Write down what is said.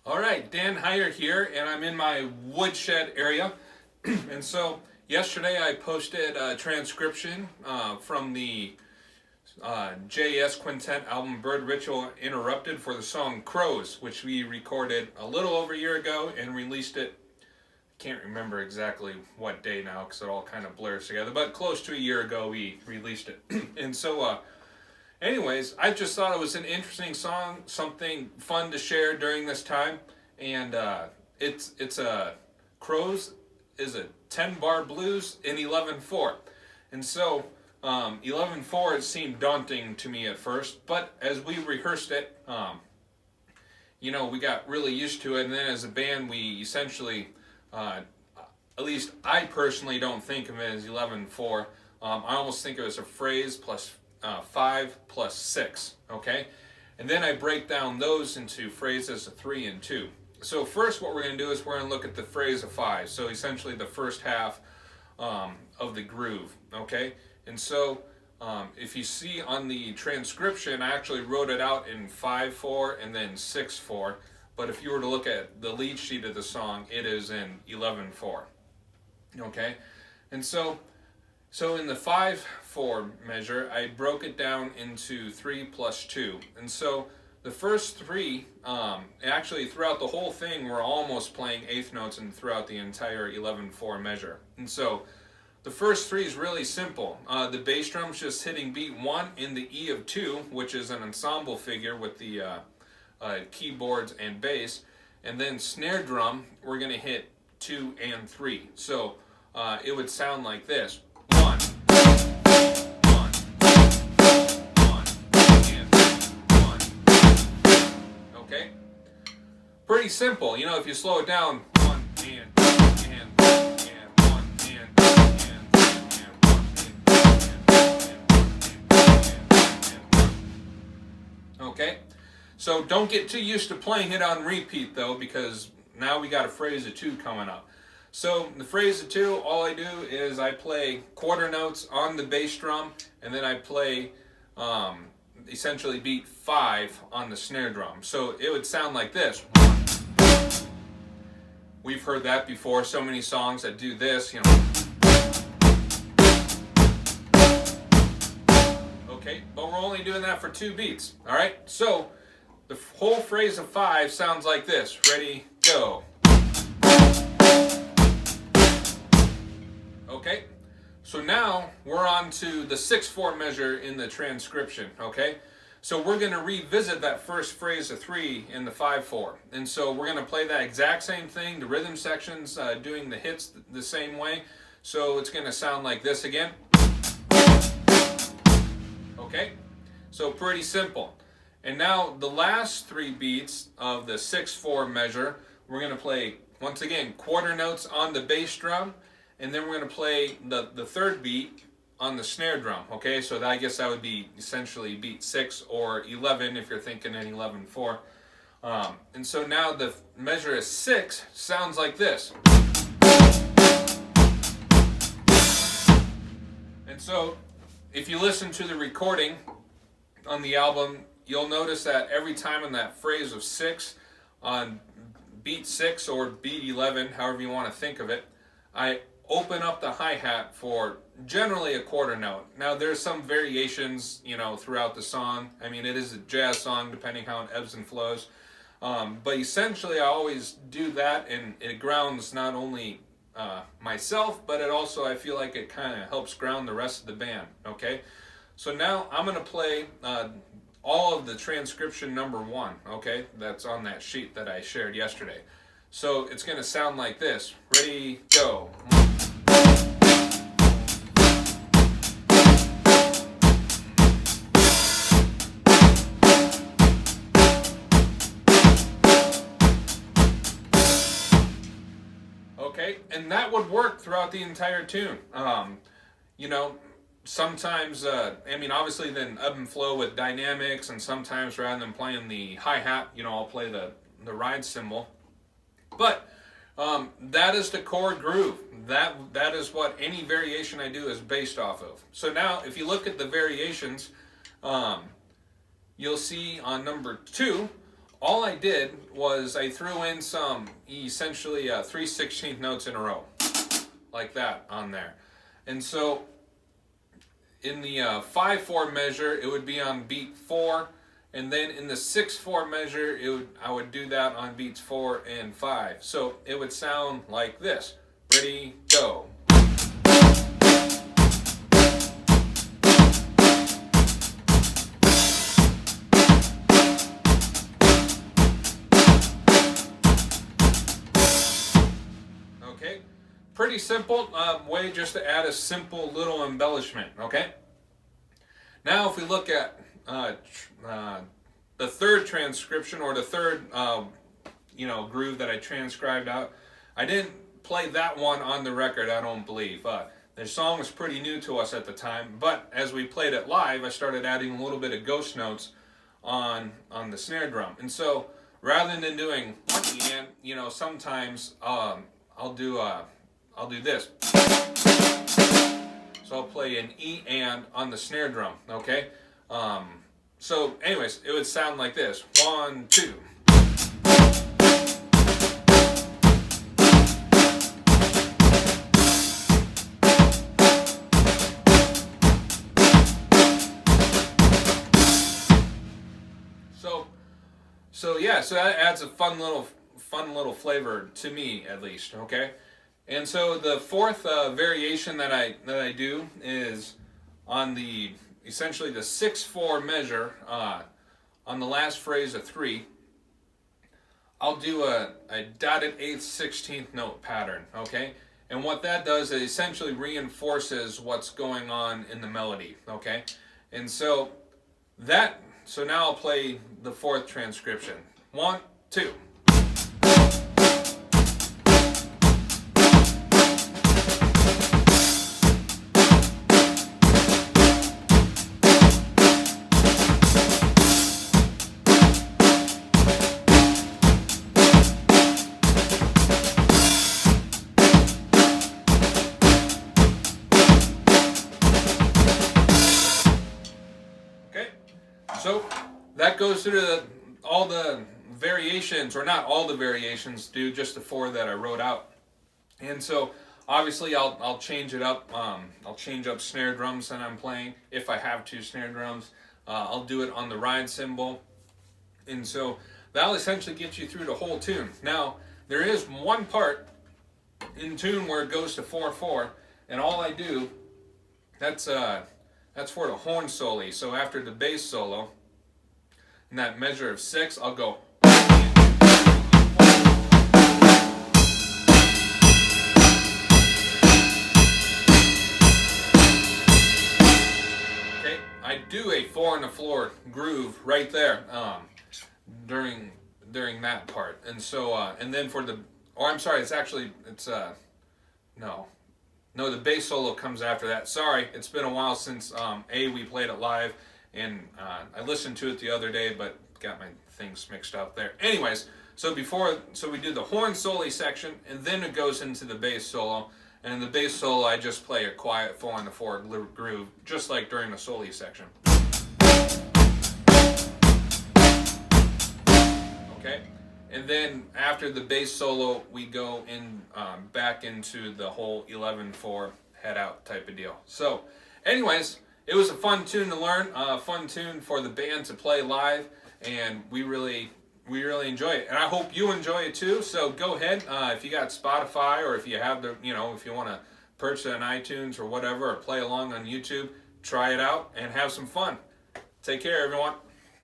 All right, Dan Heyer here, and I'm in my woodshed area. And so yesterday I posted a transcription from the JAS Quintet album Bird Ritual Interrupted for the song Crows, which we recorded a little over a year ago and released it. I can't remember exactly what day now because it all kind of blurs together, but close to a year ago we released it. And so anyways, I just thought it was an interesting song, something fun to share during this time, and it's a Crows is a 10-bar blues in 11/4, and so 11/4 seemed daunting to me at first, but as we rehearsed it, we got really used to it, and then as a band we essentially, at least I personally don't think of it as 11/4. I almost think of it as a phrase plus 5 plus 6, okay? And then I break down those into phrases of 3 and 2. So first what we're going to do is we're going to look at the phrase of 5, so essentially the first half of the groove, okay? And so if you see on the transcription, I actually wrote it out in 5/4 and then 6/4, but if you were to look at the lead sheet of the song, it is in 11/4, okay? And so in the 5/4 measure, I broke it down into 3 plus 2. And so the first 3, actually throughout the whole thing, we're almost playing eighth notes and throughout the entire 11/4 measure. And so the first 3 is really simple. The bass drum's just hitting beat 1 in the E of 2, which is an ensemble figure with the keyboards and bass. And then snare drum, we're going to hit 2 and 3. So it would sound like this. 1, 1, 1, and 1. Okay? Pretty simple. If you slow it down, 1 and 1 and 1 and 1. Okay? So don't get too used to playing it on repeat though, because now we got a phrase of 2 coming up. So the phrase of 2, all I do is I play quarter notes on the bass drum, and then I play essentially beat 5 on the snare drum. So it would sound like this. We've heard that before, so many songs that do this, Okay, but we're only doing that for 2 beats, all right? So the whole phrase of 5 sounds like this. Ready, go. Okay, so now we're on to the 6/4 measure in the transcription, okay? So we're going to revisit that first phrase of 3 in the 5/4. And so we're going to play that exact same thing, the rhythm sections doing the hits the same way. So it's going to sound like this again. Okay, so pretty simple. And now the last 3 beats of the 6/4 measure, we're going to play, once again, quarter notes on the bass drum, and then we're going to play the third beat on the snare drum, okay? So I guess that would be essentially beat 6 or 11 if you're thinking in 11/4. And so now the measure of 6 sounds like this. And so if you listen to the recording on the album, you'll notice that every time in that phrase of 6, on beat 6 or beat 11, however you want to think of it, I open up the hi-hat for generally a quarter note. Now there's some variations, throughout the song. I mean, it is a jazz song depending how it ebbs and flows. But essentially I always do that, and it grounds not only myself, but it also, I feel like it kind of helps ground the rest of the band, okay? So now I'm going to play all of the transcription number 1, okay? That's on that sheet that I shared yesterday. So it's going to sound like this. Ready, go. Okay, and that would work throughout the entire tune. Sometimes, obviously then ebb and flow with dynamics, and sometimes rather than playing the hi-hat, I'll play the ride cymbal. But that is the core groove. That is what any variation I do is based off of. So now, if you look at the variations, you'll see on number 2, all I did was I threw in some essentially 3/16 notes in a row, like that on there. And so in the 5/4 measure, it would be on beat 4, and then in the 6/4 measure, I would do that on beats 4 and 5. So it would sound like this. Ready, go. Okay, pretty simple way just to add a simple little embellishment. Okay. Now, if we look at the third transcription, or the third groove that I transcribed out, I didn't play that one on the record, I don't believe. The song was pretty new to us at the time, but as we played it live, I started adding a little bit of ghost notes on the snare drum. And so rather than doing one and, sometimes I'll do this. So I'll play an E and on the snare drum, okay? So anyways, it would sound like this. 1, 2. So that adds a fun little flavor to me, at least, okay? And so the fourth variation that I do is on essentially the 6/4 measure, on the last phrase of 3. I'll do a dotted 8th 16th note pattern, okay? And what that does is essentially reinforces what's going on in the melody, okay? And so now I'll play the fourth transcription. 1, 2. So that goes through all the variations, or not all the variations, just the 4 that I wrote out. And so obviously I'll change it up. I'll change up snare drums that I'm playing if I have 2 snare drums. I'll do it on the ride cymbal, and so that'll essentially get you through the whole tune. Now there is one part in tune where it goes to 4/4, and all I do, that's for the horn solo. So after the bass solo, in that measure of 6, I'll go. Okay, I do a 4 on the floor groove right there during that part, and so and then for the, I'm sorry, No, the bass solo comes after that. Sorry, it's been a while since we played it live, and I listened to it the other day, but got my things mixed up there. Anyways, so we do the horn solo section, and then it goes into the bass solo. And in the bass solo, I just play a quiet 4 on the 4 groove, just like during the solo section. Okay. And then after the bass solo, we go in back into the whole 11/4 head out type of deal. So, anyways, it was a fun tune to learn, a fun tune for the band to play live, and we really enjoy it. And I hope you enjoy it too. So go ahead, if you got Spotify, or if you have if you want to purchase it on iTunes or whatever, or play along on YouTube, try it out and have some fun. Take care, everyone.